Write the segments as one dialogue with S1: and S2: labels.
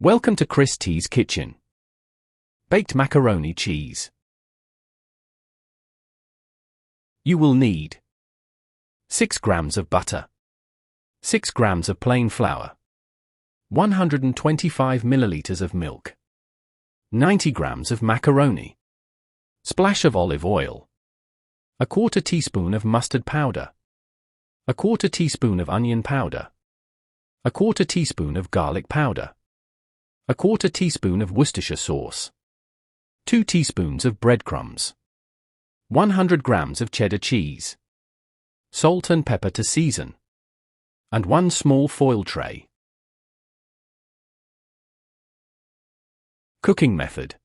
S1: Welcome to Chris T's Kitchen. Baked macaroni cheese. You will need 6 grams of butter, 6 grams of plain flour, 125 milliliters of milk, 90 grams of macaroni, splash of olive oil, a quarter teaspoon of mustard powder, a quarter teaspoon of onion powder, a quarter teaspoon of garlic powder, a quarter teaspoon of Worcestershire sauce, 2 teaspoons of breadcrumbs, 100 grams of cheddar cheese, salt and pepper to season, and 1 small foil tray. Cooking method.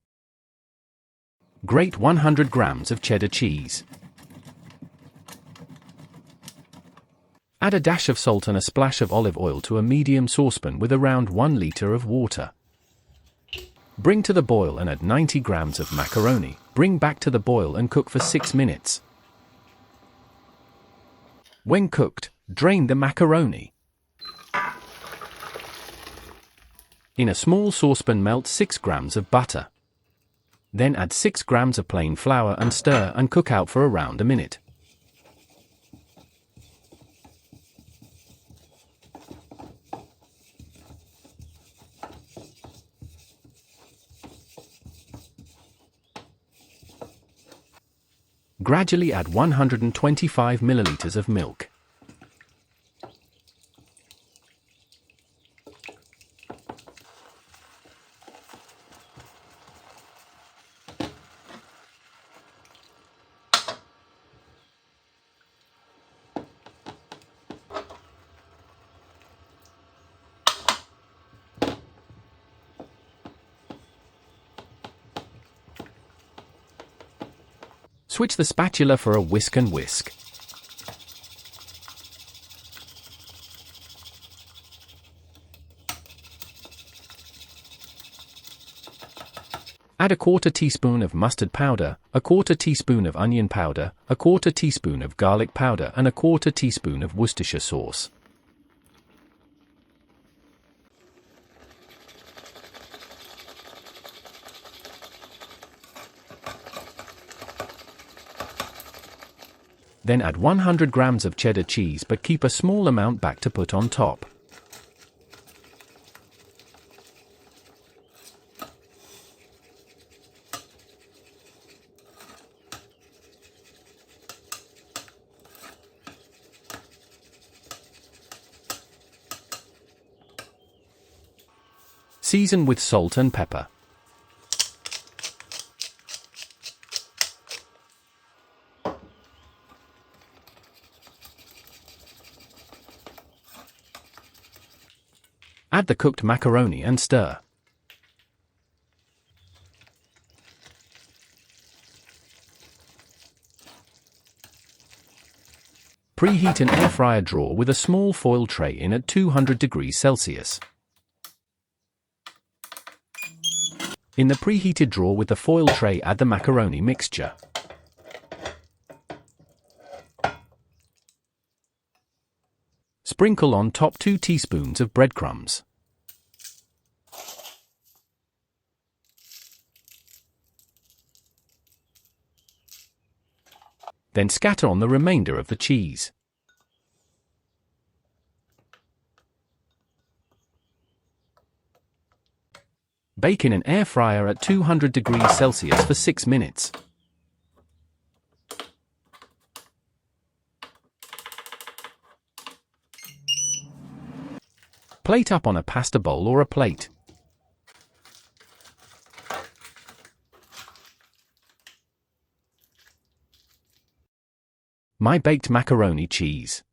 S1: Grate 100 grams of cheddar cheese. Add a dash of salt and a splash of olive oil to a medium saucepan with around 1 litre of water. Bring to the boil and add 90 grams of macaroni. Bring back to the boil and cook for 6 minutes. When cooked, drain the macaroni. In a small saucepan, melt 6 grams of butter. Then add 6 grams of plain flour and stir and cook out for around a minute. Gradually add 125 milliliters of milk. Switch the spatula for a whisk and whisk. Add a quarter teaspoon of mustard powder, a quarter teaspoon of onion powder, a quarter teaspoon of garlic powder and a quarter teaspoon of Worcestershire sauce. Then add 100 grams of cheddar cheese, but keep a small amount back to put on top. Season with salt and pepper. Add the cooked macaroni and stir. Preheat an air fryer drawer with a small foil tray in at 200 degrees Celsius. In the preheated drawer with the foil tray, add the macaroni mixture. Sprinkle on top 2 teaspoons of breadcrumbs. Then scatter on the remainder of the cheese. Bake in an air fryer at 200 degrees Celsius for 6 minutes. Plate up on a pasta bowl or a plate. My baked macaroni cheese.